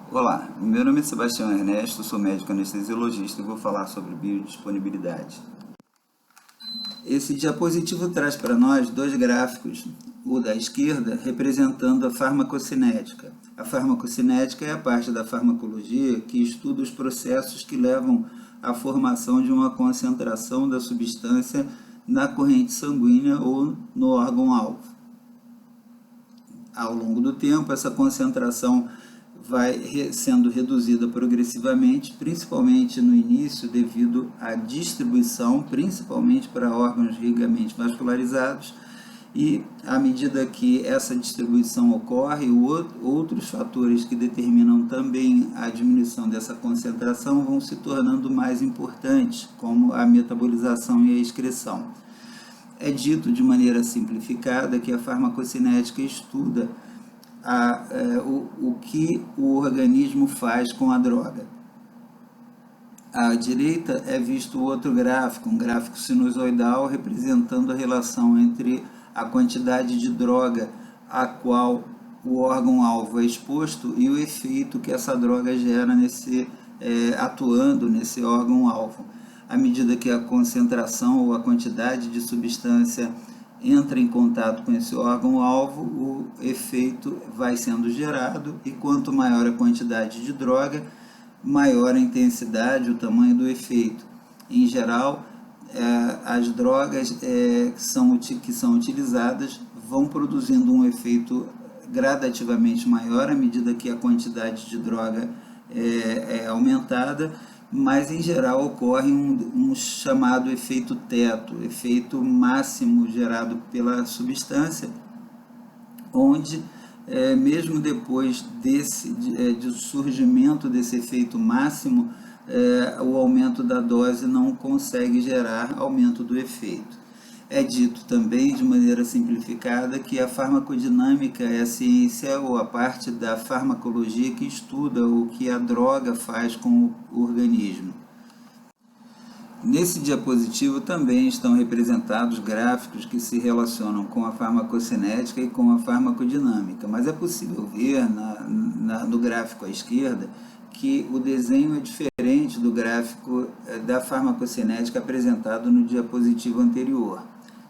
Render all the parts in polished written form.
Olá, meu nome é Sebastião Ernesto, sou médico anestesiologista e vou falar sobre biodisponibilidade. Esse diapositivo traz para nós dois gráficos, o da esquerda representando a farmacocinética. A farmacocinética é a parte da farmacologia que estuda os processos que levam à formação de uma concentração da substância na corrente sanguínea ou no órgão-alvo. Ao longo do tempo, essa concentração vai sendo reduzida progressivamente, principalmente no início devido à distribuição, principalmente para órgãos ricamente vascularizados, e à medida que essa distribuição ocorre, outros fatores que determinam também a diminuição dessa concentração vão se tornando mais importantes, como a metabolização e a excreção. É dito de maneira simplificada que a farmacocinética estuda o que o organismo faz com a droga. À direita é visto outro gráfico, um gráfico sinusoidal representando a relação entre a quantidade de droga a qual o órgão-alvo é exposto e o efeito que essa droga gera atuando nesse órgão-alvo. À medida que a concentração ou a quantidade de substância entra em contato com esse órgão-alvo, o efeito vai sendo gerado, e quanto maior a quantidade de droga, maior a intensidade, o tamanho do efeito. Em geral, as drogas que são utilizadas vão produzindo um efeito gradativamente maior à medida que a quantidade de droga é aumentada, mas em geral ocorre um chamado efeito teto, efeito máximo gerado pela substância, onde mesmo depois do surgimento desse efeito máximo, o aumento da dose não consegue gerar aumento do efeito. É dito também, de maneira simplificada, que a farmacodinâmica é a ciência ou a parte da farmacologia que estuda o que a droga faz com o organismo. Nesse diapositivo também estão representados gráficos que se relacionam com a farmacocinética e com a farmacodinâmica, mas é possível ver no gráfico à esquerda que o desenho é diferente do gráfico da farmacocinética apresentado no diapositivo anterior.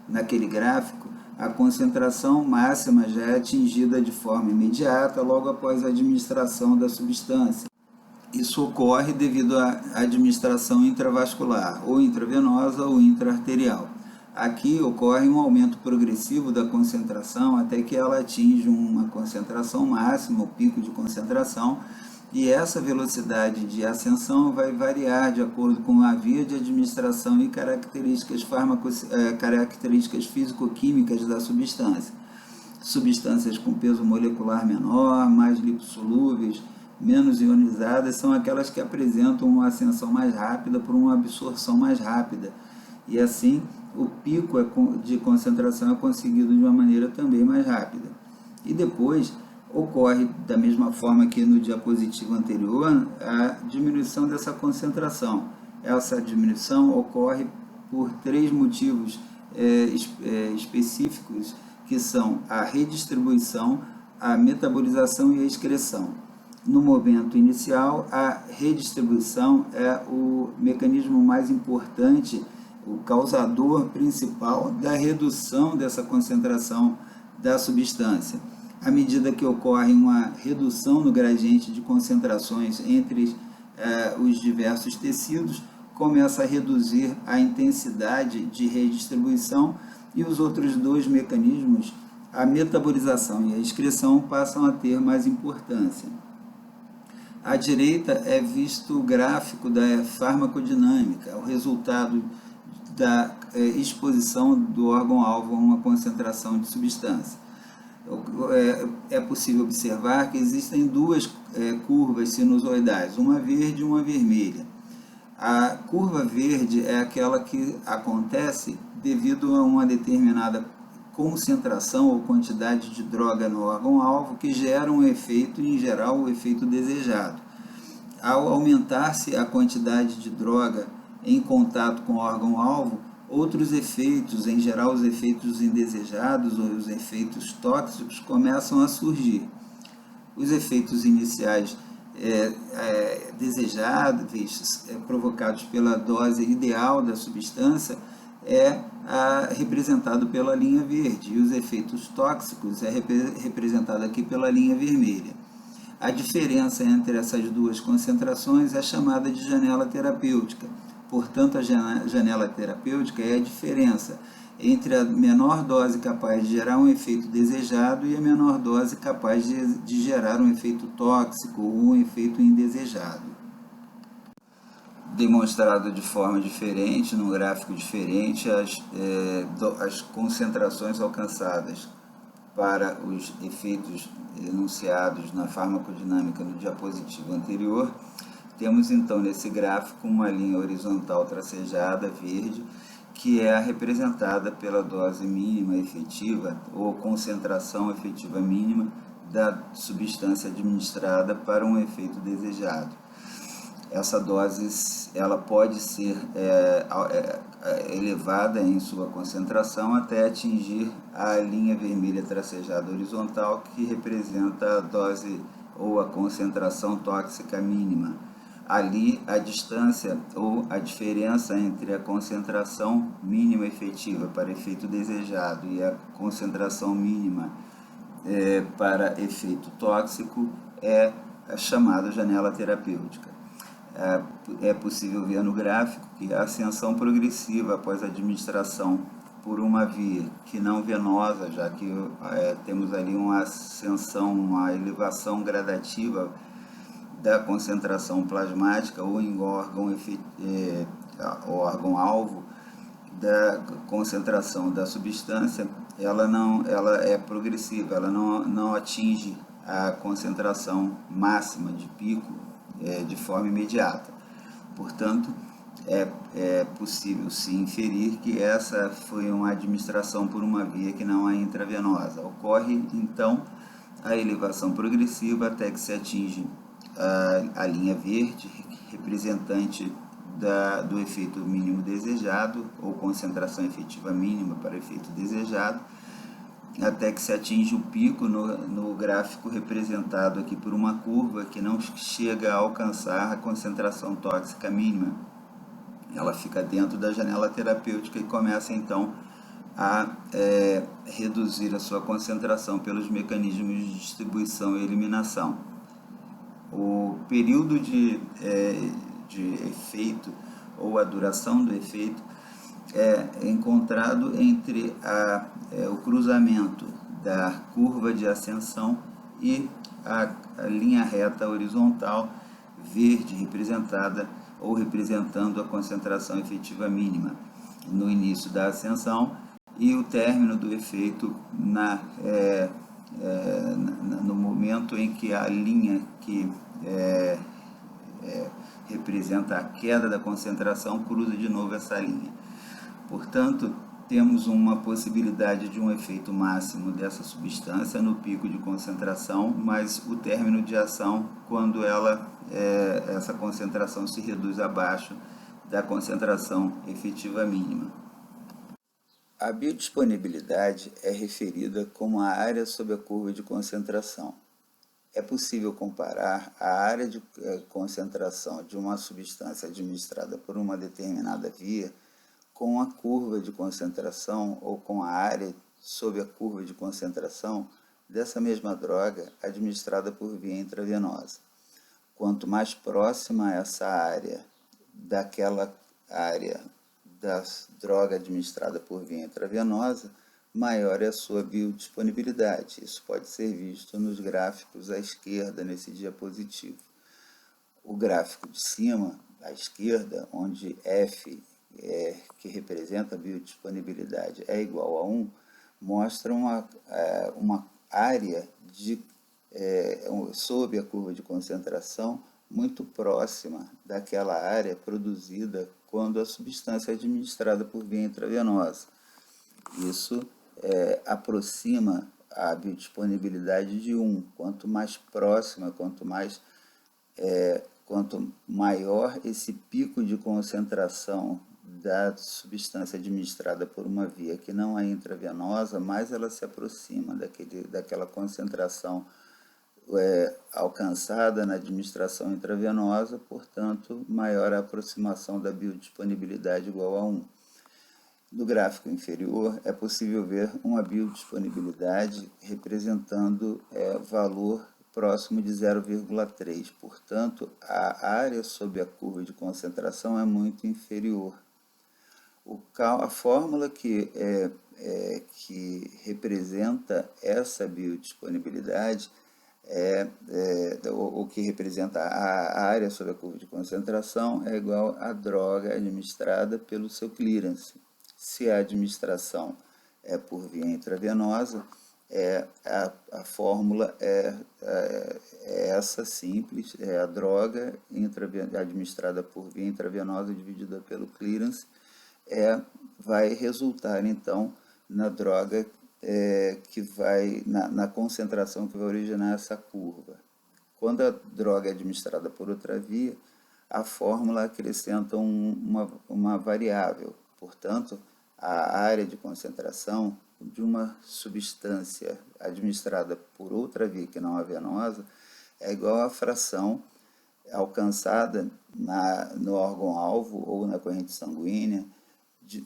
Naquele gráfico, a concentração máxima já é atingida de forma imediata logo após a administração da substância. Isso ocorre devido à administração intravascular, ou intravenosa ou intraarterial. Aqui ocorre um aumento progressivo da concentração até que ela atinge uma concentração máxima, o pico de concentração, e essa velocidade de ascensão vai variar de acordo com a via de administração e características físico-químicas da substância. Substâncias com peso molecular menor, mais lipossolúveis, menos ionizadas, são aquelas que apresentam uma ascensão mais rápida por uma absorção mais rápida. E assim, o pico de concentração é conseguido de uma maneira também mais rápida. E depois ocorre, da mesma forma que no diapositivo anterior, a diminuição dessa concentração. Essa diminuição ocorre por três motivos específicos, que são a redistribuição, a metabolização e a excreção. No momento inicial, a redistribuição é o mecanismo mais importante, o causador principal da redução dessa concentração da substância. À medida que ocorre uma redução no gradiente de concentrações entre os diversos tecidos, começa a reduzir a intensidade de redistribuição, e os outros dois mecanismos, a metabolização e a excreção, passam a ter mais importância. À direita é visto o gráfico da farmacodinâmica, o resultado da exposição do órgão-alvo a uma concentração de substância. É possível observar que existem duas curvas sinusoidais, uma verde e uma vermelha. A curva verde é aquela que acontece devido a uma determinada concentração ou quantidade de droga no órgão-alvo que gera um efeito, em geral, o efeito desejado. Ao aumentar-se a quantidade de droga em contato com o órgão-alvo, outros efeitos, em geral os efeitos indesejados ou os efeitos tóxicos, começam a surgir. Os efeitos iniciais desejáveis provocados pela dose ideal da substância representado pela linha verde, e os efeitos tóxicos representado aqui pela linha vermelha. A diferença entre essas duas concentrações é chamada de janela terapêutica. Portanto, a janela terapêutica é a diferença entre a menor dose capaz de gerar um efeito desejado e a menor dose capaz de gerar um efeito tóxico ou um efeito indesejado. Demonstrado de forma diferente, num gráfico diferente, as concentrações alcançadas para os efeitos enunciados na farmacodinâmica no diapositivo anterior. Temos então nesse gráfico uma linha horizontal tracejada, verde, que é representada pela dose mínima efetiva ou concentração efetiva mínima da substância administrada para um efeito desejado. Essa dose ela pode ser elevada em sua concentração até atingir a linha vermelha tracejada horizontal, que representa a dose ou a concentração tóxica mínima. Ali, a distância ou a diferença entre a concentração mínima efetiva para efeito desejado e a concentração mínima para efeito tóxico é chamada janela terapêutica. É possível ver no gráfico que a ascensão progressiva após a administração por uma via que não venosa, já que temos ali uma ascensão, uma elevação gradativa da concentração plasmática ou em órgão-alvo da concentração da substância, ela é progressiva, ela não atinge a concentração máxima de pico de forma imediata. Portanto, é possível se inferir que essa foi uma administração por uma via que não é intravenosa. Ocorre, então, a elevação progressiva até que se atinge a linha verde, representante do efeito mínimo desejado, ou concentração efetiva mínima para efeito desejado, até que se atinge o pico no gráfico representado aqui por uma curva que não chega a alcançar a concentração tóxica mínima. Ela fica dentro da janela terapêutica e começa então a reduzir a sua concentração pelos mecanismos de distribuição e eliminação. O período de efeito ou a duração do efeito é encontrado entre o cruzamento da curva de ascensão e a linha reta horizontal verde representada ou representando a concentração efetiva mínima no início da ascensão e o término do efeito no momento em que a linha que representa a queda da concentração cruza de novo essa linha. Portanto, temos uma possibilidade de um efeito máximo dessa substância no pico de concentração, mas o término de ação quando essa concentração se reduz abaixo da concentração efetiva mínima. A biodisponibilidade é referida como a área sob a curva de concentração. É possível comparar a área de concentração de uma substância administrada por uma determinada via com a curva de concentração ou com a área sob a curva de concentração dessa mesma droga administrada por via intravenosa. Quanto mais próxima essa área daquela área da droga administrada por via intravenosa, maior é a sua biodisponibilidade. Isso pode ser visto nos gráficos à esquerda nesse diapositivo. O gráfico de cima, à esquerda, onde F que representa a biodisponibilidade é igual a 1, mostra uma área sob a curva de concentração muito próxima daquela área produzida quando a substância é administrada por via intravenosa. Isso aproxima a biodisponibilidade de 1. Quanto mais próxima, quanto maior esse pico de concentração da substância administrada por uma via que não é intravenosa, mais ela se aproxima daquela concentração alcançada na administração intravenosa, portanto, maior a aproximação da biodisponibilidade igual a 1. No gráfico inferior, é possível ver uma biodisponibilidade representando valor próximo de 0,3. Portanto, a área sob a curva de concentração é muito inferior. A fórmula que representa essa biodisponibilidade o que representa a área sobre a curva de concentração é igual à droga administrada pelo seu clearance. Se a administração é por via intravenosa, a fórmula é essa simples, é a droga administrada por via intravenosa dividida pelo clearance, vai resultar então na droga que vai na concentração que vai originar essa curva. Quando a droga é administrada por outra via, a fórmula acrescenta uma variável. Portanto, a área de concentração de uma substância administrada por outra via que não a venosa é igual à fração alcançada no órgão-alvo ou na corrente sanguínea,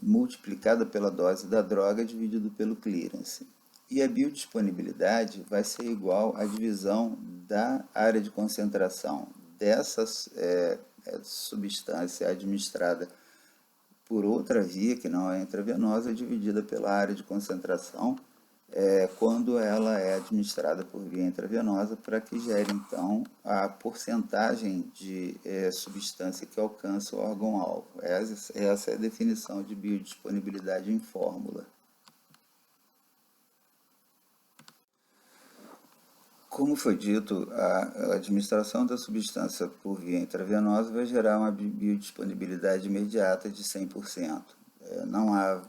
multiplicada pela dose da droga dividido pelo clearance. E a biodisponibilidade vai ser igual à divisão da área de concentração dessa substância administrada por outra via, que não é intravenosa, dividida pela área de concentração quando ela é administrada por via intravenosa, para que gere, então, a porcentagem de substância que alcança o órgão-alvo. Essa é a definição de biodisponibilidade em fórmula. Como foi dito, a administração da substância por via intravenosa vai gerar uma biodisponibilidade imediata de 100%.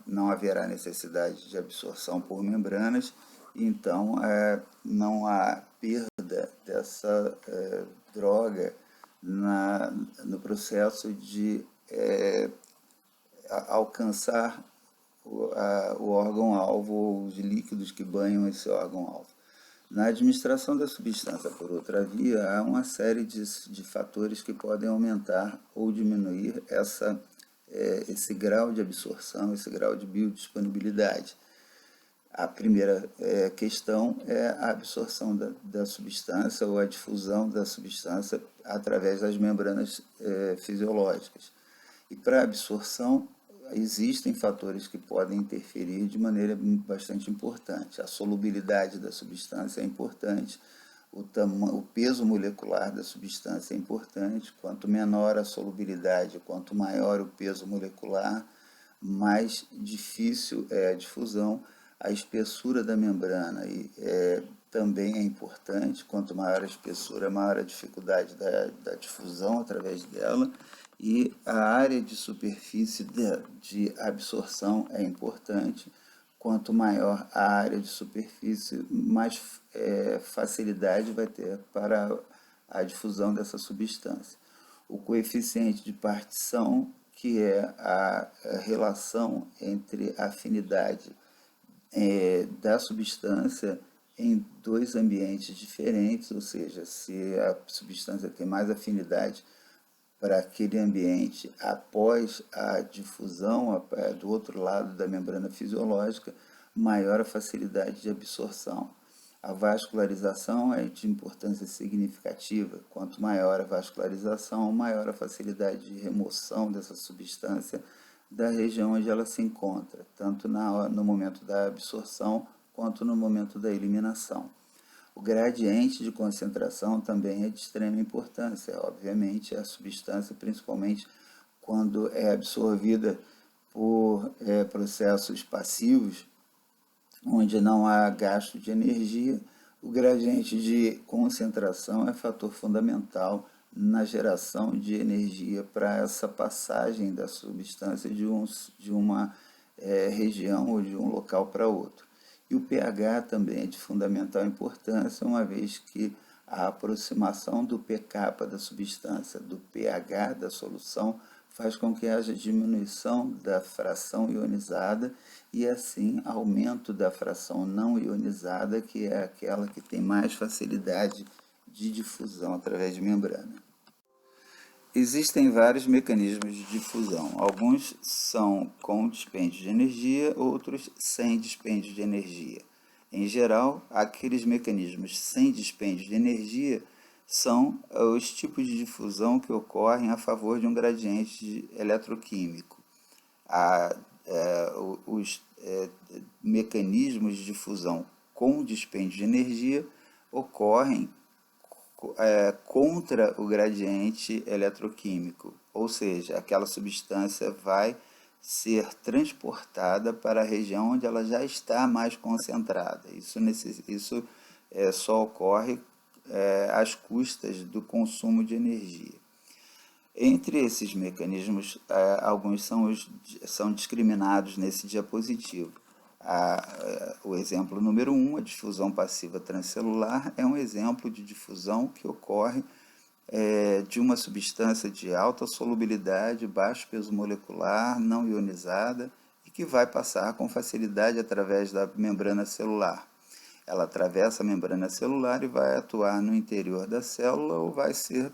Não haverá necessidade de absorção por membranas, então não há perda dessa droga no processo de alcançar o órgão-alvo ou os líquidos que banham esse órgão-alvo. Na administração da substância por outra via, há uma série de fatores que podem aumentar ou diminuir esse grau de absorção, esse grau de biodisponibilidade. A primeira questão é a absorção da substância ou a difusão da substância através das membranas fisiológicas. E para a absorção, existem fatores que podem interferir de maneira bastante importante. A solubilidade da substância é importante, o peso molecular da substância é importante. Quanto menor a solubilidade, quanto maior o peso molecular, mais difícil é a difusão. A espessura da membrana também é importante. Quanto maior a espessura, maior a dificuldade da difusão através dela. E a área de superfície de absorção é importante. Quanto maior a área de superfície, mais facilidade vai ter para a difusão dessa substância. O coeficiente de partição, que é a relação entre a afinidade da substância em dois ambientes diferentes, ou seja, se a substância tem mais afinidade para aquele ambiente após a difusão do outro lado da membrana fisiológica, maior a facilidade de absorção. A vascularização é de importância significativa. Quanto maior a vascularização, maior a facilidade de remoção dessa substância da região onde ela se encontra, tanto no momento da absorção quanto no momento da eliminação. O gradiente de concentração também é de extrema importância. Obviamente, a substância, principalmente quando é absorvida por processos passivos, onde não há gasto de energia, o gradiente de concentração é fator fundamental na geração de energia para essa passagem da substância de uma região ou de um local para outro. E o pH também é de fundamental importância, uma vez que a aproximação do pK da substância do pH da solução faz com que haja diminuição da fração ionizada e, assim, aumento da fração não ionizada, que é aquela que tem mais facilidade de difusão através de membrana. Existem vários mecanismos de difusão. Alguns são com dispêndio de energia, outros sem dispêndio de energia. Em geral, aqueles mecanismos sem dispêndio de energia são os tipos de difusão que ocorrem a favor de um gradiente eletroquímico. Os mecanismos de difusão com dispêndio de energia ocorrem contra o gradiente eletroquímico, ou seja, aquela substância vai ser transportada para a região onde ela já está mais concentrada. Isso só ocorre às custas do consumo de energia. Entre esses mecanismos, alguns são discriminados nesse diapositivo. O exemplo número 1, a difusão passiva transcelular, é um exemplo de difusão que ocorre de uma substância de alta solubilidade, baixo peso molecular, não ionizada e que vai passar com facilidade através da membrana celular. Ela atravessa a membrana celular e vai atuar no interior da célula ou vai ser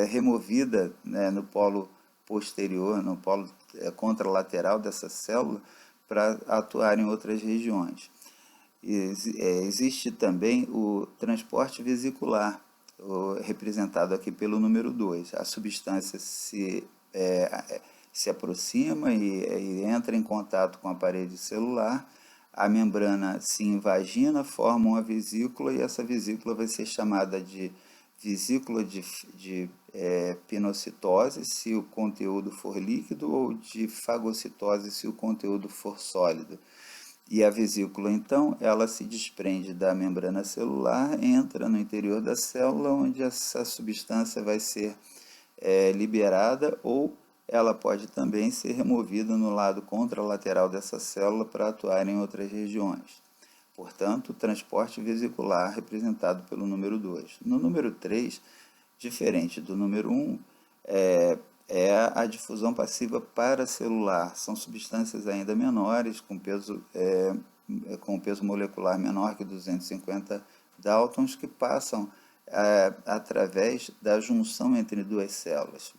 removida, né, no polo posterior, no polo contralateral dessa célula, para atuar em outras regiões. Existe também o transporte vesicular, representado aqui pelo número 2. A substância se aproxima e entra em contato com a parede celular, a membrana se invagina, forma uma vesícula e essa vesícula vai ser chamada de vesícula de pinocitose, se o conteúdo for líquido, ou de fagocitose, se o conteúdo for sólido. E a vesícula, então, ela se desprende da membrana celular, entra no interior da célula, onde essa substância vai ser liberada, ou ela pode também ser removida no lado contralateral dessa célula para atuar em outras regiões. Portanto, o transporte vesicular representado pelo número 2. No número 3, diferente do número 1, é a difusão passiva paracelular. São substâncias ainda menores, com peso molecular menor que 250 Daltons, que passam através da junção entre duas células,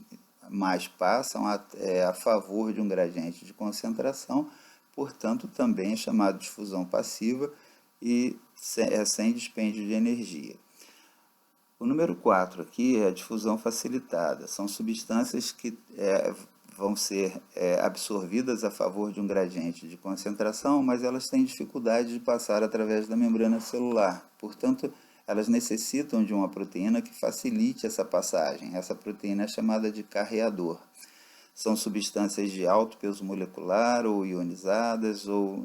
mas passam a favor de um gradiente de concentração, portanto, também é chamado de difusão passiva e sem dispêndio de energia. O número 4 aqui é a difusão facilitada. São substâncias que vão ser absorvidas a favor de um gradiente de concentração, mas elas têm dificuldade de passar através da membrana celular. Portanto, elas necessitam de uma proteína que facilite essa passagem. Essa proteína é chamada de carreador. São substâncias de alto peso molecular ou ionizadas ou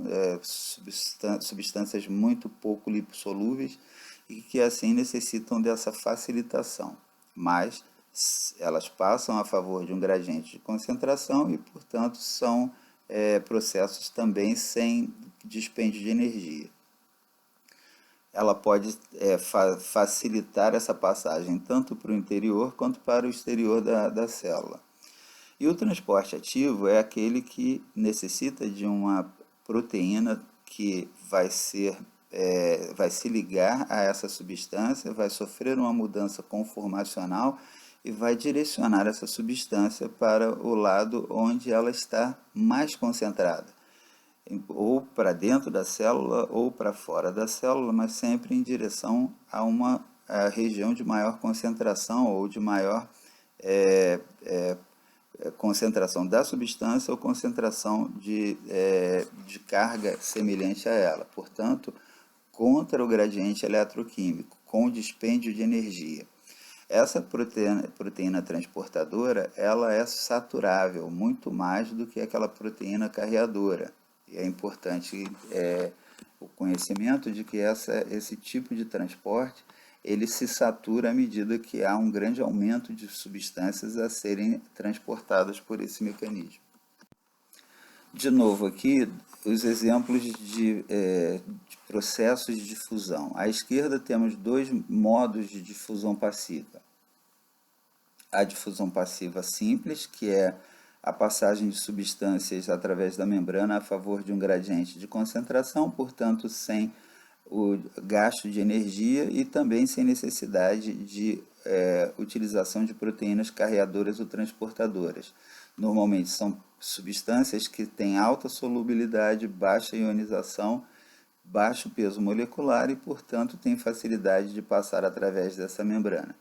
substâncias muito pouco lipossolúveis e que assim necessitam dessa facilitação. Mas elas passam a favor de um gradiente de concentração e, portanto, são processos também sem dispêndio de energia. Ela pode facilitar essa passagem tanto para o interior quanto para o exterior da célula. E o transporte ativo é aquele que necessita de uma proteína que vai se ligar a essa substância, vai sofrer uma mudança conformacional e vai direcionar essa substância para o lado onde ela está mais concentrada, ou para dentro da célula ou para fora da célula, mas sempre em direção a uma região de maior concentração ou de maior concentração da substância ou concentração de carga semelhante a ela. Portanto, contra o gradiente eletroquímico, com dispêndio de energia. Essa proteína transportadora, ela é saturável, muito mais do que aquela proteína carreadora. E é importante o conhecimento de que esse tipo de transporte ele se satura à medida que há um grande aumento de substâncias a serem transportadas por esse mecanismo. De novo aqui, os exemplos de processos de difusão. À esquerda temos dois modos de difusão passiva. A difusão passiva simples, que é a passagem de substâncias através da membrana a favor de um gradiente de concentração, portanto, sem o gasto de energia e também sem necessidade de utilização de proteínas carreadoras ou transportadoras. Normalmente são substâncias que têm alta solubilidade, baixa ionização, baixo peso molecular e, portanto, têm facilidade de passar através dessa membrana.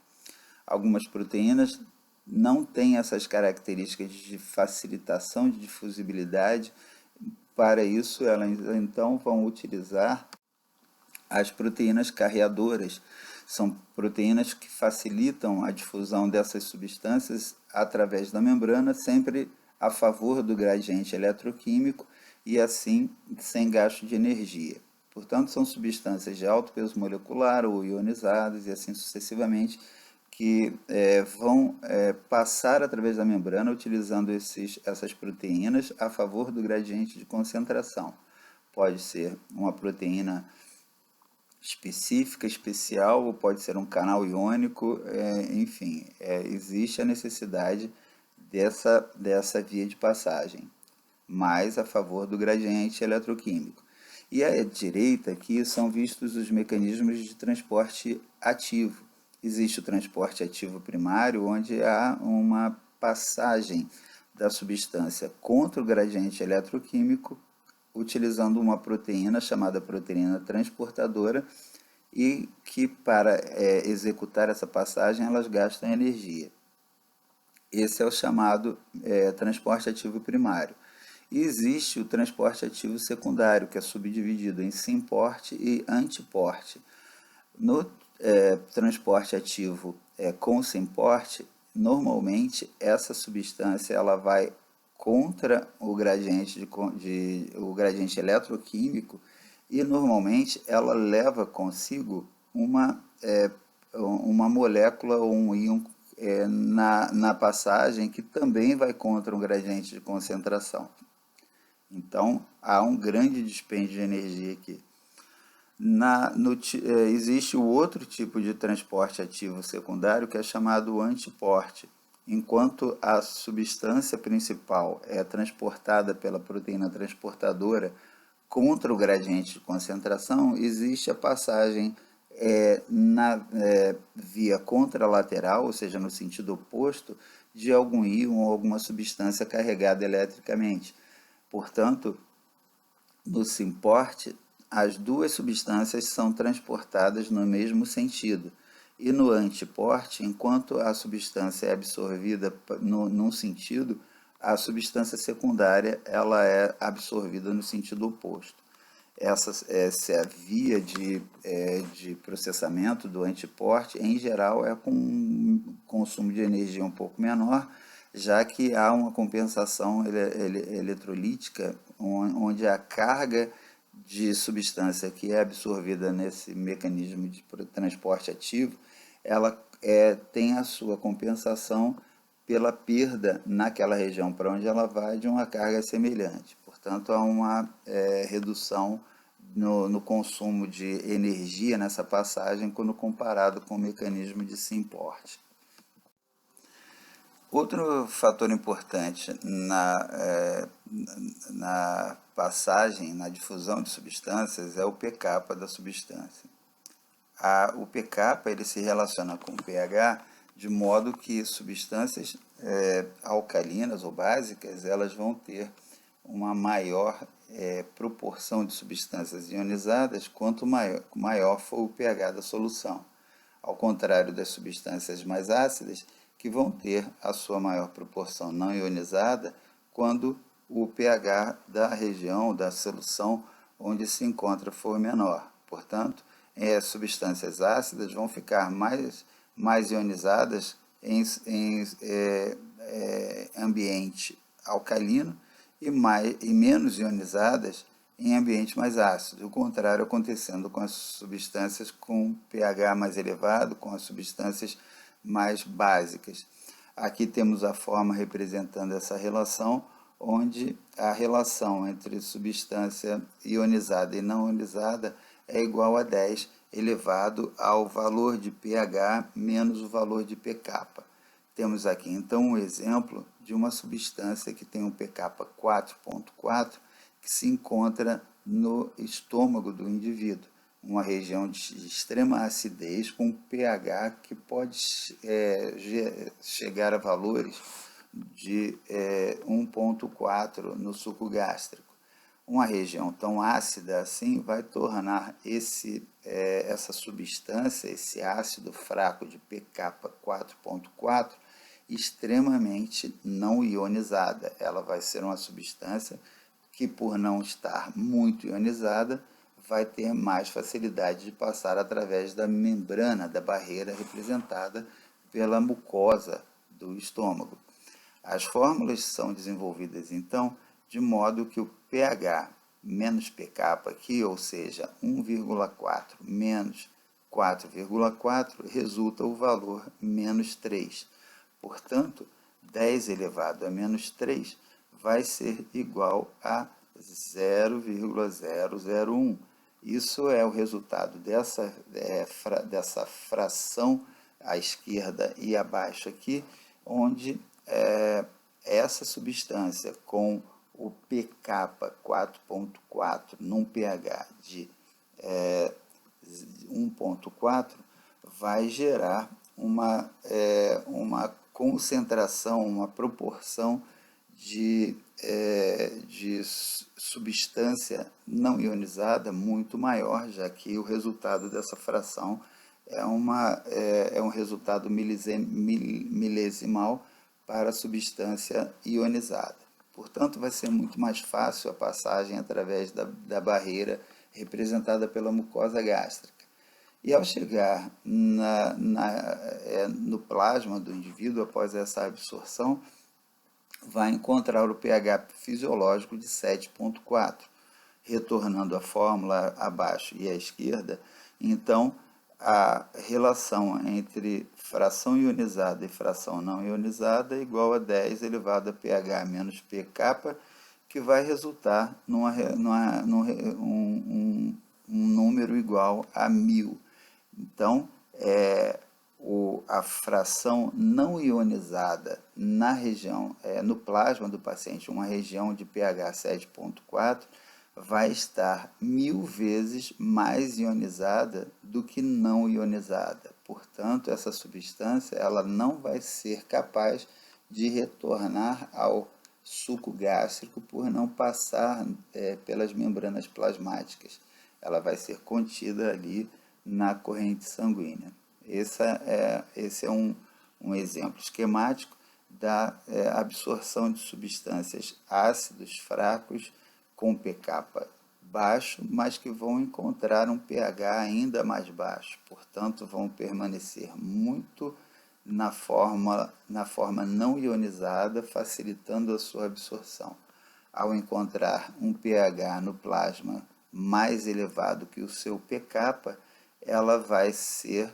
Algumas proteínas não têm essas características de facilitação de difusibilidade. Para isso, elas então vão utilizar as proteínas carreadoras. São proteínas que facilitam a difusão dessas substâncias através da membrana, sempre a favor do gradiente eletroquímico e assim sem gasto de energia. Portanto, são substâncias de alto peso molecular ou ionizadas e assim sucessivamente que vão passar através da membrana utilizando essas proteínas a favor do gradiente de concentração. Pode ser uma proteína específica, especial, ou pode ser um canal iônico, enfim, existe a necessidade dessa via de passagem, mais a favor do gradiente eletroquímico. E à direita aqui são vistos os mecanismos de transporte ativo. Existe o transporte ativo primário, onde há uma passagem da substância contra o gradiente eletroquímico, utilizando uma proteína chamada proteína transportadora, e que para executar essa passagem elas gastam energia. Esse é o chamado transporte ativo primário. E existe o transporte ativo secundário, que é subdividido em symporte e antiporte. No transporte ativo com symporte, normalmente essa substância ela vai contra o gradiente, o gradiente eletroquímico e normalmente ela leva consigo uma molécula ou um íon na passagem que também vai contra um gradiente de concentração. Então, há um grande dispêndio de energia aqui. Existe o outro tipo de transporte ativo secundário, que é chamado antiporte. Enquanto a substância principal é transportada pela proteína transportadora contra o gradiente de concentração, existe a passagem na via contralateral, ou seja, no sentido oposto, de algum íon ou alguma substância carregada eletricamente. Portanto, no symporte, as duas substâncias são transportadas no mesmo sentido. E no antiporte, enquanto a substância é absorvida num sentido, a substância secundária ela é absorvida no sentido oposto. Essa via de processamento do antiporte, em geral, é com um consumo de energia um pouco menor, já que há uma compensação eletrolítica, onde a carga de substância que é absorvida nesse mecanismo de transporte ativo, ela tem a sua compensação pela perda naquela região para onde ela vai de uma carga semelhante. Portanto, há uma redução no consumo de energia nessa passagem quando comparado com o mecanismo de symporte. Outro fator importante na passagem, na difusão de substâncias, é o pK da substância. O pK ele se relaciona com o pH de modo que substâncias alcalinas ou básicas elas vão ter uma maior proporção de substâncias ionizadas quanto maior for o pH da solução. Ao contrário das substâncias mais ácidas, que vão ter a sua maior proporção não ionizada quando o pH da região da solução onde se encontra for menor. Portanto, substâncias ácidas vão ficar mais ionizadas em ambiente alcalino e menos ionizadas em ambiente mais ácido. O contrário acontecendo com as substâncias com pH mais elevado, com as substâncias mais básicas. Aqui temos a forma representando essa relação, onde a relação entre substância ionizada e não ionizada é igual a 10 elevado ao valor de pH menos o valor de pK. Temos aqui então um exemplo de uma substância que tem um pK 4.4 que se encontra no estômago do indivíduo. uma região de extrema acidez com pH que pode chegar a valores de 1,4 no suco gástrico. Uma região tão ácida assim vai tornar essa substância, esse ácido fraco de pK 4,4, extremamente não ionizada. Ela vai ser uma substância que, por não estar muito ionizada, vai ter mais facilidade de passar através da membrana, da barreira representada pela mucosa do estômago. As fórmulas são desenvolvidas, então, de modo que o pH menos pK aqui, ou seja, 1,4 menos 4,4, resulta o valor menos 3. Portanto, 10 elevado a menos 3 vai ser igual a 0,001. Isso é o resultado dessa fração à esquerda e abaixo aqui, onde essa substância com o pK 4,4 num pH de 1,4 vai gerar uma concentração, uma proporção de substância não ionizada muito maior, já que o resultado dessa fração é um resultado milesimal para a substância ionizada. Portanto, vai ser muito mais fácil a passagem através da barreira representada pela mucosa gástrica. E ao chegar no plasma do indivíduo, após essa absorção, vai encontrar o pH fisiológico de 7,4. Retornando a fórmula abaixo e à esquerda, então a relação entre fração ionizada e fração não ionizada é igual a 10 elevado a pH menos pK, que vai resultar num número igual a 1000. Então, a fração não ionizada na região, no plasma do paciente, uma região de pH 7,4, vai estar 1000 vezes mais ionizada do que não ionizada. Portanto, essa substância ela não vai ser capaz de retornar ao suco gástrico por não passar pelas membranas plasmáticas. Ela vai ser contida ali na corrente sanguínea. Esse é um exemplo esquemático da absorção de substâncias ácidos fracos com pK baixo, mas que vão encontrar um pH ainda mais baixo. Portanto, vão permanecer muito na forma não ionizada, facilitando a sua absorção. Ao encontrar um pH no plasma mais elevado que o seu pK, ela vai ser,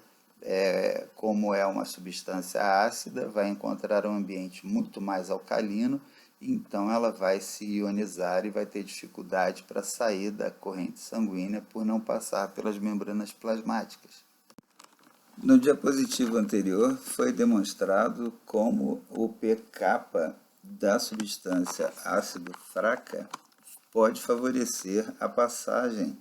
como é uma substância ácida, vai encontrar um ambiente muito mais alcalino, então ela vai se ionizar e vai ter dificuldade para sair da corrente sanguínea por não passar pelas membranas plasmáticas. No diapositivo anterior foi demonstrado como o pK da substância ácido fraca pode favorecer a passagem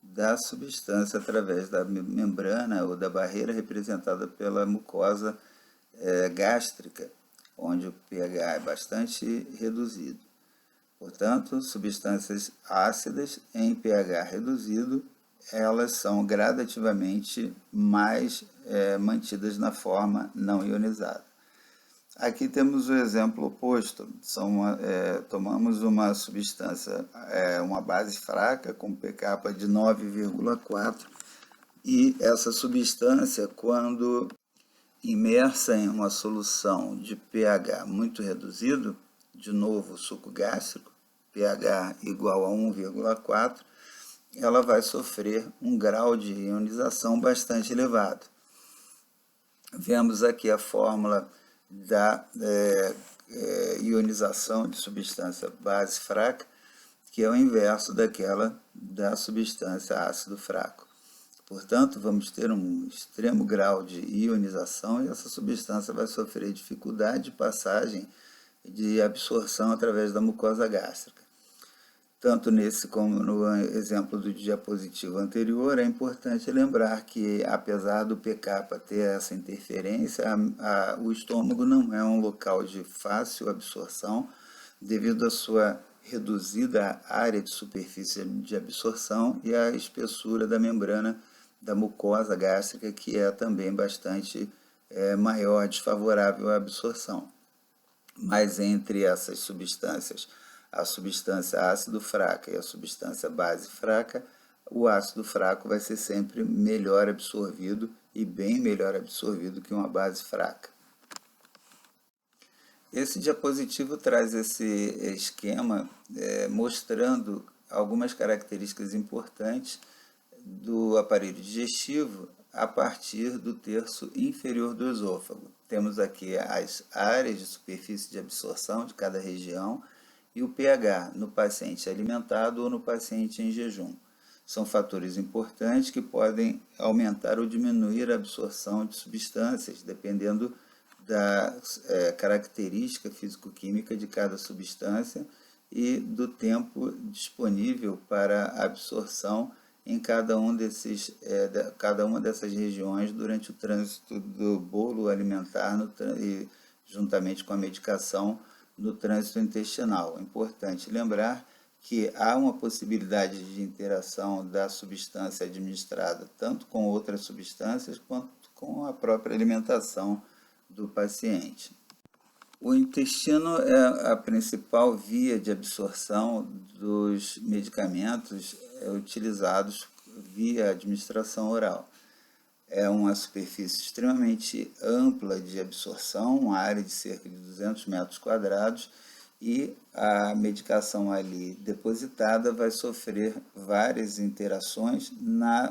da substância através da membrana ou da barreira representada pela mucosa gástrica, onde o pH é bastante reduzido. Portanto, substâncias ácidas em pH reduzido, elas são gradativamente mais mantidas na forma não ionizada. Aqui temos o exemplo oposto. Tomamos uma substância, uma base fraca com pK de 9,4 e essa substância, quando imersa em uma solução de pH muito reduzido, de novo suco gástrico, pH igual a 1,4, ela vai sofrer um grau de ionização bastante elevado. Vemos aqui a fórmula da ionização de substância base fraca, que é o inverso daquela da substância ácido fraco. Portanto, vamos ter um extremo grau de ionização e essa substância vai sofrer dificuldade de passagem de absorção através da mucosa gástrica. Tanto nesse como no exemplo do diapositivo anterior, é importante lembrar que, apesar do pKa ter essa interferência, o estômago não é um local de fácil absorção, devido à sua reduzida área de superfície de absorção e à espessura da membrana da mucosa gástrica, que é também bastante maior, desfavorável à absorção. Mas entre essas substâncias, a substância ácido fraca e a substância base fraca, o ácido fraco vai ser sempre melhor absorvido e bem melhor absorvido que uma base fraca. Esse diapositivo traz esse esquema mostrando algumas características importantes do aparelho digestivo a partir do terço inferior do esôfago. Temos aqui as áreas de superfície de absorção de cada região e o pH no paciente alimentado ou no paciente em jejum. São fatores importantes que podem aumentar ou diminuir a absorção de substâncias, dependendo da característica físico-química de cada substância e do tempo disponível para absorção em cada uma dessas regiões durante o trânsito do bolo alimentar e juntamente com a medicação no trânsito intestinal. É importante lembrar que há uma possibilidade de interação da substância administrada tanto com outras substâncias quanto com a própria alimentação do paciente. O intestino é a principal via de absorção dos medicamentos utilizados via administração oral. É uma superfície extremamente ampla de absorção, uma área de cerca de 200 metros quadrados, e a medicação ali depositada vai sofrer várias interações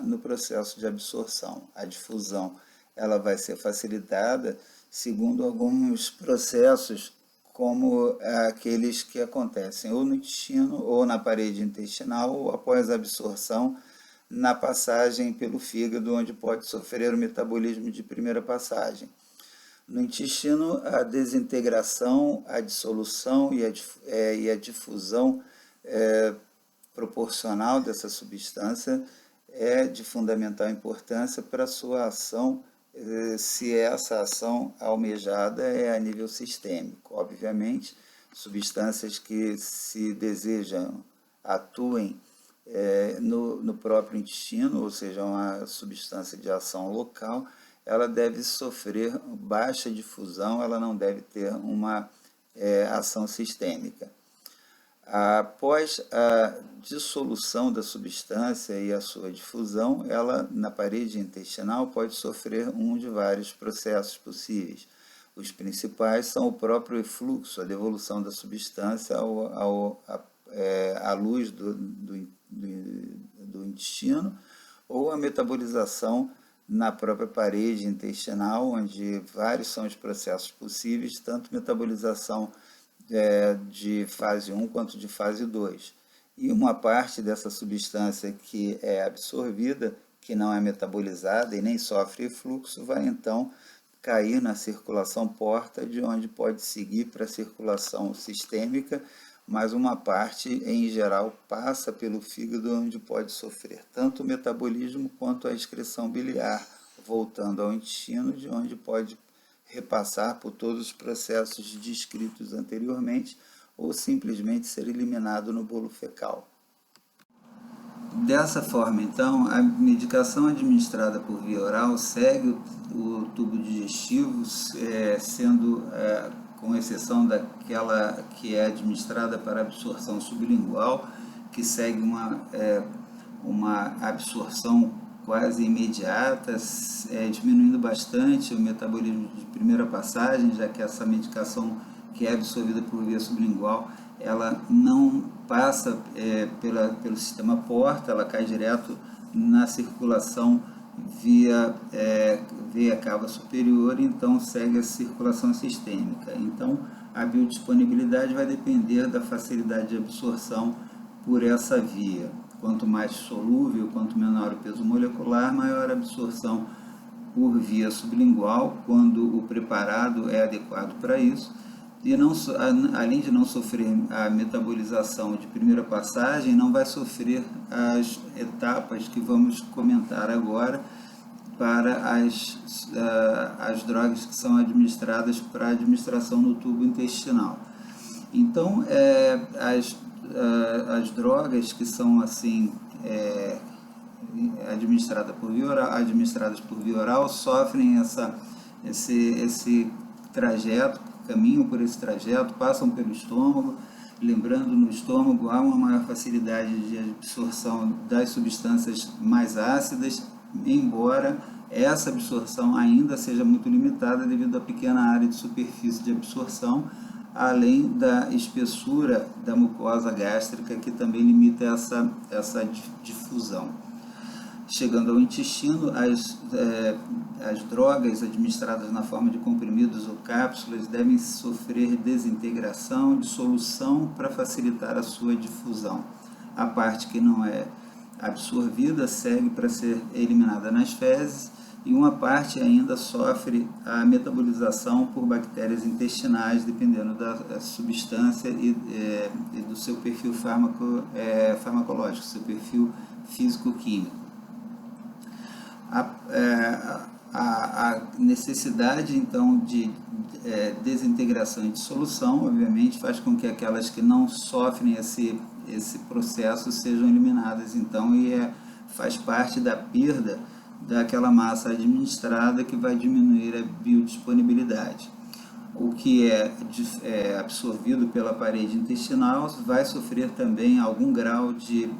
no processo de absorção. A difusão ela vai ser facilitada segundo alguns processos, como aqueles que acontecem ou no intestino ou na parede intestinal ou após a absorção na passagem pelo fígado, onde pode sofrer o metabolismo de primeira passagem. No intestino, a desintegração, a dissolução e a difusão proporcional dessa substância é de fundamental importância para a sua ação, se essa ação almejada é a nível sistêmico. Obviamente, substâncias que se desejam atuem no próprio intestino, ou seja, uma substância de ação local, ela deve sofrer baixa difusão, ela não deve ter uma ação sistêmica. Após a dissolução da substância e a sua difusão, ela na parede intestinal pode sofrer um de vários processos possíveis. Os principais são o próprio efluxo, a devolução da substância à luz do intestino, ou a metabolização na própria parede intestinal, onde vários são os processos possíveis, tanto metabolização de fase 1 quanto de fase 2. E uma parte dessa substância que é absorvida, que não é metabolizada e nem sofre efluxo, vai então cair na circulação porta, de onde pode seguir para a circulação sistêmica, mas uma parte, em geral, passa pelo fígado, onde pode sofrer tanto o metabolismo quanto a excreção biliar, voltando ao intestino, de onde pode repassar por todos os processos descritos anteriormente ou simplesmente ser eliminado no bolo fecal. Dessa forma, então, a medicação administrada por via oral segue o tubo digestivo, sendo, com exceção daquela que é administrada para absorção sublingual, que segue uma absorção quase imediata, diminuindo bastante o metabolismo de primeira passagem, já que essa medicação que é absorvida por via sublingual, ela não passa pelo sistema porta, ela cai direto na circulação via cava superior, então segue a circulação sistêmica. Então, a biodisponibilidade vai depender da facilidade de absorção por essa via. Quanto mais solúvel, quanto menor o peso molecular, maior a absorção por via sublingual, quando o preparado é adequado para isso. e não, além de não sofrer a metabolização de primeira passagem, não vai sofrer as etapas que vamos comentar agora para as drogas que são administradas para administração no tubo intestinal. Então, as drogas que são assim administradas por via oral sofrem esse trajeto, caminham por esse trajeto, passam pelo estômago. Lembrando, no estômago há uma maior facilidade de absorção das substâncias mais ácidas, embora essa absorção ainda seja muito limitada devido à pequena área de superfície de absorção, além da espessura da mucosa gástrica, que também limita essa difusão. Chegando ao intestino, as drogas administradas na forma de comprimidos ou cápsulas devem sofrer desintegração, dissolução para facilitar a sua difusão. A parte que não é absorvida segue para ser eliminada nas fezes, e uma parte ainda sofre a metabolização por bactérias intestinais, dependendo da substância e do seu perfil farmacológico, seu perfil físico-químico. A necessidade, então, de desintegração e dissolução, obviamente, faz com que aquelas que não sofrem esse processo sejam eliminadas, então, e faz parte da perda daquela massa administrada, que vai diminuir a biodisponibilidade. O que é absorvido pela parede intestinal vai sofrer também algum grau de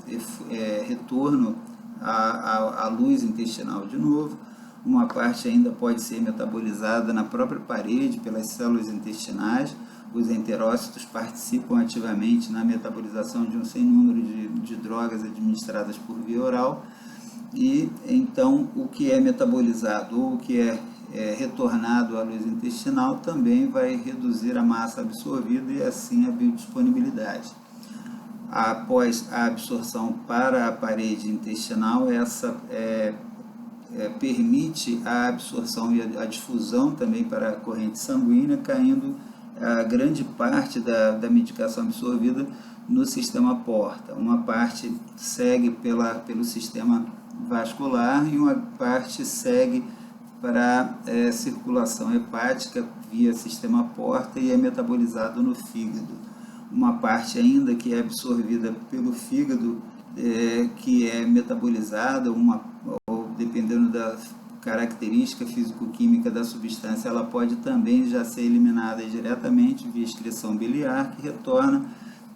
retorno à luz intestinal de novo. Uma parte ainda pode ser metabolizada na própria parede pelas células intestinais. Os enterócitos participam ativamente na metabolização de um sem número de drogas administradas por via oral, e então o que é metabolizado ou o que é retornado à luz intestinal também vai reduzir a massa absorvida e assim a biodisponibilidade. Após a absorção para a parede intestinal, essa permite a absorção e a difusão também para a corrente sanguínea, caindo a grande parte da medicação absorvida no sistema porta. Uma parte segue pelo sistema vascular e uma parte segue para a circulação hepática via sistema porta e é metabolizado no fígado. Uma parte ainda que é absorvida pelo fígado, que é metabolizada, ou dependendo da característica físico-química da substância, ela pode também já ser eliminada diretamente via excreção biliar, que retorna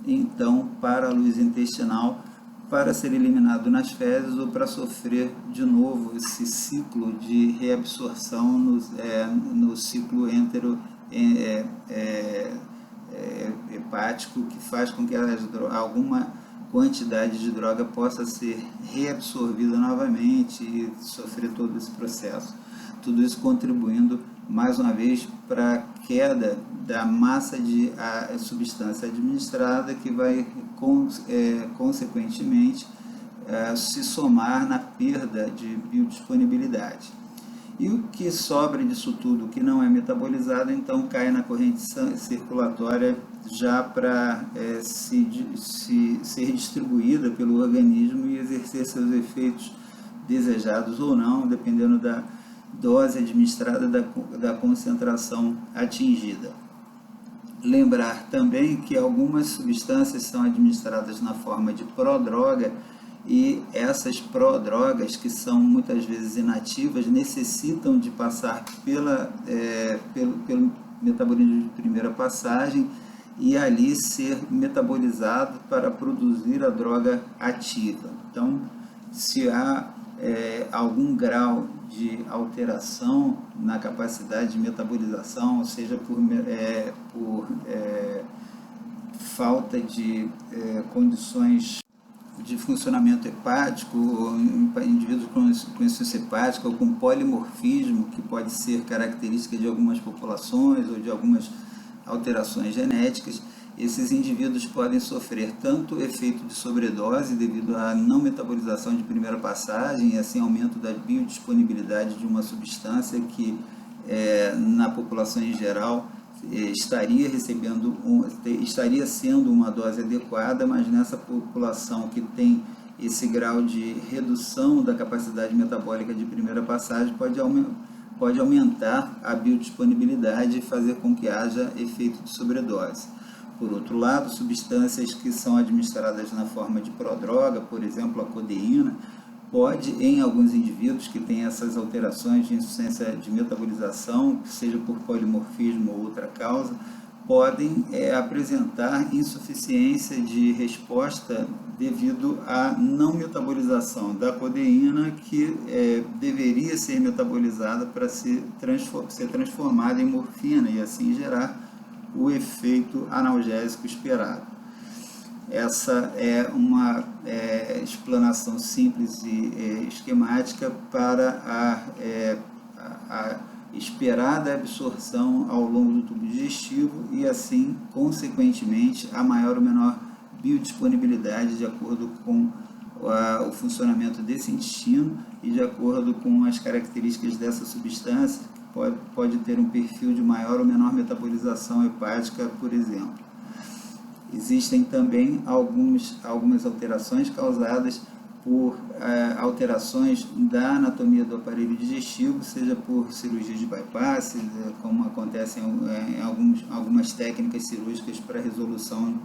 então para a luz intestinal para ser eliminado nas fezes ou para sofrer de novo esse ciclo de reabsorção no ciclo hepático, que faz com que alguma quantidade de droga possa ser reabsorvida novamente e sofrer todo esse processo. Tudo isso contribuindo, mais uma vez, para a queda da massa de substância administrada, que vai, consequentemente, se somar na perda de biodisponibilidade. E o que sobra disso tudo, que não é metabolizado, então cai na corrente circulatória já para ser distribuída pelo organismo e exercer seus efeitos desejados ou não, dependendo da dose administrada, da concentração atingida. Lembrar também que algumas substâncias são administradas na forma de prodroga, e essas prodrogas, que são muitas vezes inativas, necessitam de passar pelo metabolismo de primeira passagem e ali ser metabolizado para produzir a droga ativa. Então, se há algum grau de alteração na capacidade de metabolização, ou seja, por falta de condições de funcionamento hepático, indivíduos com insuficiência hepática ou com polimorfismo, que pode ser característica de algumas populações ou de algumas alterações genéticas, esses indivíduos podem sofrer tanto efeito de sobredose devido à não metabolização de primeira passagem e assim aumento da biodisponibilidade de uma substância que na população em geral estaria recebendo, estaria sendo uma dose adequada, mas nessa população que tem esse grau de redução da capacidade metabólica de primeira passagem, pode aumentar a biodisponibilidade e fazer com que haja efeito de sobredose. Por outro lado, substâncias que são administradas na forma de prodroga, por exemplo, a codeína, pode, em alguns indivíduos que têm essas alterações de insuficiência de metabolização, seja por polimorfismo ou outra causa, podem apresentar insuficiência de resposta devido à não metabolização da codeína, que deveria ser metabolizada para ser transformada em morfina e assim gerar o efeito analgésico esperado. Essa é uma explanação simples e esquemática para a esperada absorção ao longo do tubo digestivo e assim, consequentemente, a maior ou menor biodisponibilidade de acordo com o funcionamento desse intestino e de acordo com as características dessa substância, que pode ter um perfil de maior ou menor metabolização hepática, por exemplo. Existem também algumas alterações causadas por alterações da anatomia do aparelho digestivo, seja por cirurgia de bypass, como acontece em algumas técnicas cirúrgicas para resolução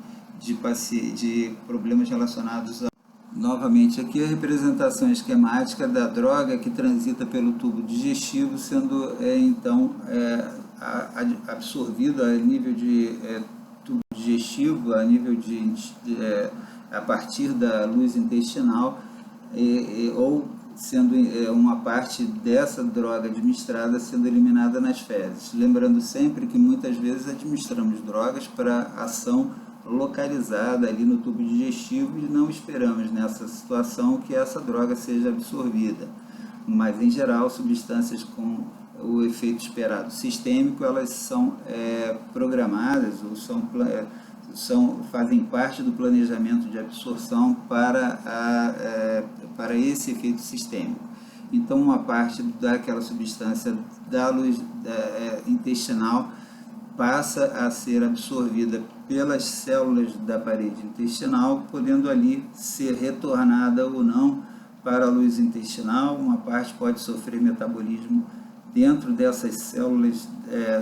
de problemas relacionados a... Novamente, aqui a representação esquemática da droga que transita pelo tubo digestivo, sendo então absorvida a nível de tubo digestivo, a nível a partir da luz intestinal, ou sendo uma parte dessa droga administrada sendo eliminada nas fezes. Lembrando sempre que muitas vezes administramos drogas para ação localizada ali no tubo digestivo e não esperamos nessa situação que essa droga seja absorvida. Mas, em geral, substâncias com o efeito esperado sistêmico, elas são programadas ou fazem parte do planejamento de absorção para esse efeito sistêmico. Então, uma parte daquela substância da luz intestinal passa a ser absorvida pelas células da parede intestinal, podendo ali ser retornada ou não para a luz intestinal. Uma parte pode sofrer metabolismo dentro dessas células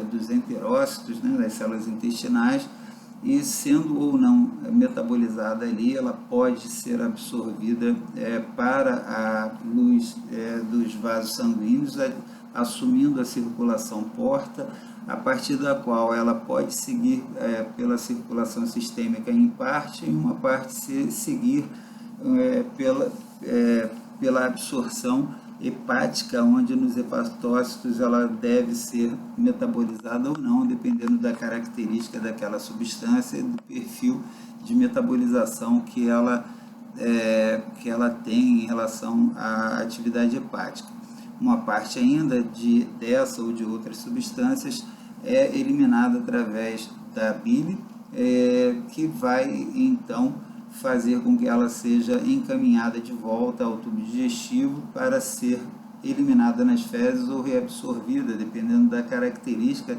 dos enterócitos, das células intestinais, e sendo ou não metabolizada ali, ela pode ser absorvida para a luz dos vasos sanguíneos, assumindo a circulação porta, a partir da qual ela pode seguir pela circulação sistêmica em parte, e uma parte seguir pela absorção hepática, onde nos hepatócitos ela deve ser metabolizada ou não, dependendo da característica daquela substância e do perfil de metabolização que ela tem em relação à atividade hepática. Uma parte ainda dessa ou de outras substâncias é eliminada através da bile, que vai então fazer com que ela seja encaminhada de volta ao tubo digestivo para ser eliminada nas fezes ou reabsorvida, dependendo da característica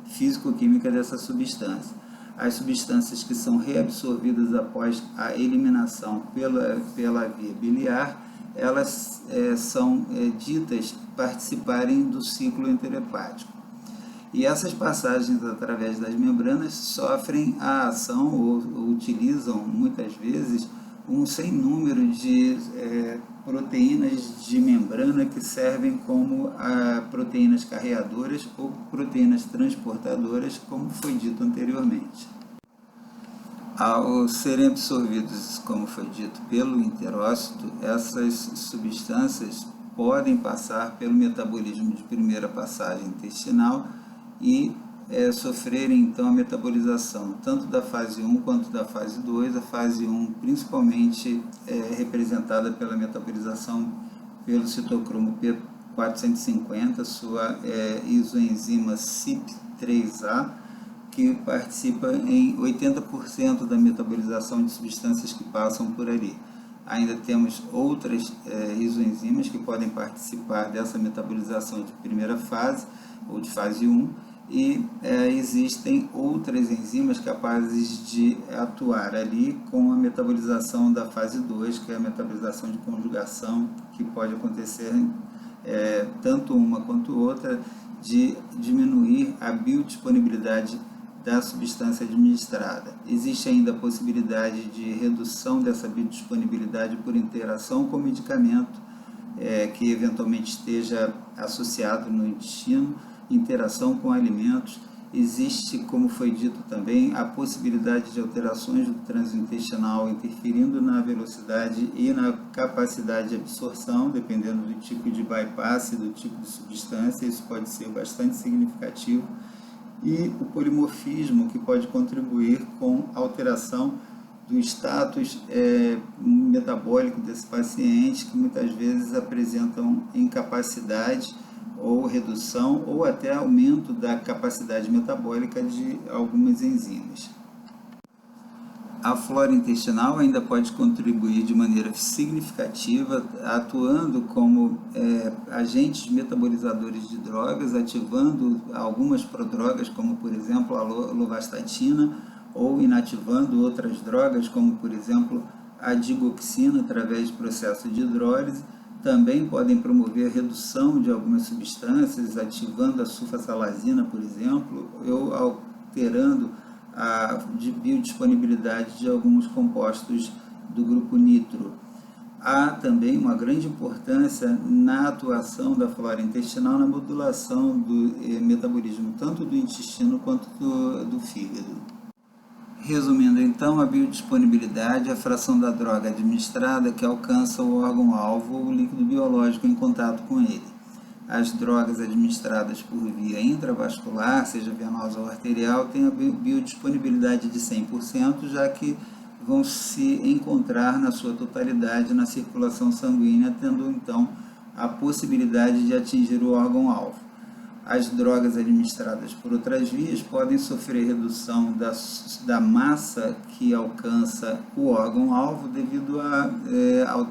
físico-química dessa substância. As substâncias que são reabsorvidas após a eliminação pela via biliar, elas são ditas participarem do ciclo enterohepático. E essas passagens através das membranas sofrem a ação ou utilizam muitas vezes um sem número de proteínas de membrana que servem como proteínas carreadoras ou proteínas transportadoras, como foi dito anteriormente. Ao serem absorvidos, como foi dito, pelo enterócito, essas substâncias podem passar pelo metabolismo de primeira passagem intestinal e sofrerem então a metabolização tanto da fase 1 quanto da fase 2, a fase 1 principalmente representada pela metabolização pelo citocromo P450, sua isoenzima CYP3A, que participa em 80% da metabolização de substâncias que passam por ali. Ainda temos outras isoenzimas que podem participar dessa metabolização de primeira fase ou de fase 1, e existem outras enzimas capazes de atuar ali com a metabolização da fase 2, que é a metabolização de conjugação, que pode acontecer tanto uma quanto outra, de diminuir a biodisponibilidade da substância administrada. Existe ainda a possibilidade de redução dessa biodisponibilidade por interação com o medicamento, que eventualmente esteja associado no intestino, interação com alimentos. Existe, como foi dito também, a possibilidade de alterações do trânsito intestinal interferindo na velocidade e na capacidade de absorção, dependendo do tipo de bypass e do tipo de substância. Isso pode ser bastante significativo. E o polimorfismo, que pode contribuir com a alteração do status metabólico desse paciente, que muitas vezes apresentam incapacidade ou redução ou até aumento da capacidade metabólica de algumas enzimas. A flora intestinal ainda pode contribuir de maneira significativa, atuando como agentes metabolizadores de drogas, ativando algumas prodrogas, como por exemplo a lovastatina, ou inativando outras drogas, como por exemplo a digoxina, através do processo de hidrólise. Também podem promover a redução de algumas substâncias, ativando a sulfasalazina, por exemplo, ou alterando a biodisponibilidade de alguns compostos do grupo nitro. Há também uma grande importância na atuação da flora intestinal na modulação do metabolismo, tanto do intestino quanto do fígado. Resumindo então, a biodisponibilidade é a fração da droga administrada que alcança o órgão-alvo ou o líquido biológico em contato com ele. As drogas administradas por via intravascular, seja venosa ou arterial, têm a biodisponibilidade de 100%, já que vão se encontrar na sua totalidade na circulação sanguínea, tendo então a possibilidade de atingir o órgão-alvo. As drogas administradas por outras vias podem sofrer redução da massa que alcança o órgão-alvo devido a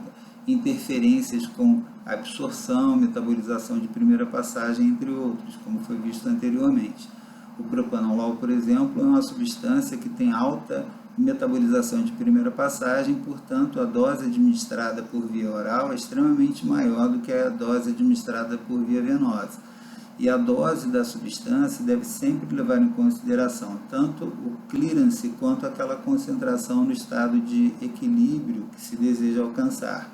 interferências com absorção, metabolização de primeira passagem, entre outros, como foi visto anteriormente. O propanolol, por exemplo, é uma substância que tem alta metabolização de primeira passagem, portanto, a dose administrada por via oral é extremamente maior do que a dose administrada por via venosa. E a dose da substância deve sempre levar em consideração tanto o clearance quanto aquela concentração no estado de equilíbrio que se deseja alcançar.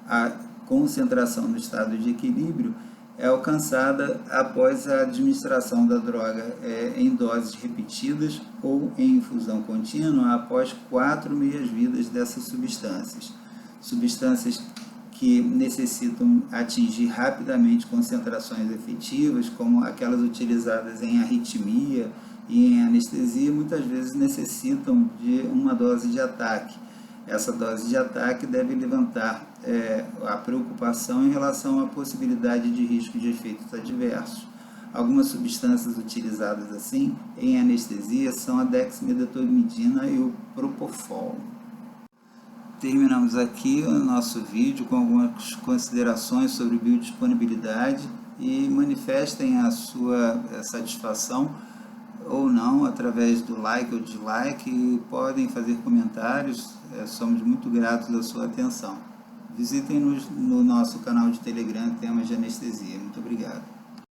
A concentração no estado de equilíbrio é alcançada após a administração da droga em doses repetidas ou em infusão contínua após 4 meias-vidas dessas substâncias. Substâncias que necessitam atingir rapidamente concentrações efetivas, como aquelas utilizadas em arritmia e em anestesia, muitas vezes necessitam de uma dose de ataque. Essa dose de ataque deve levantar a preocupação em relação à possibilidade de risco de efeitos adversos. Algumas substâncias utilizadas assim em anestesia são a dexmedetomidina e o propofol. Terminamos aqui o nosso vídeo com algumas considerações sobre biodisponibilidade e manifestem a sua satisfação ou não através do like ou dislike e podem fazer comentários, somos muito gratos da sua atenção. Visitem-nos no nosso canal de Telegram, temas de anestesia. Muito obrigado.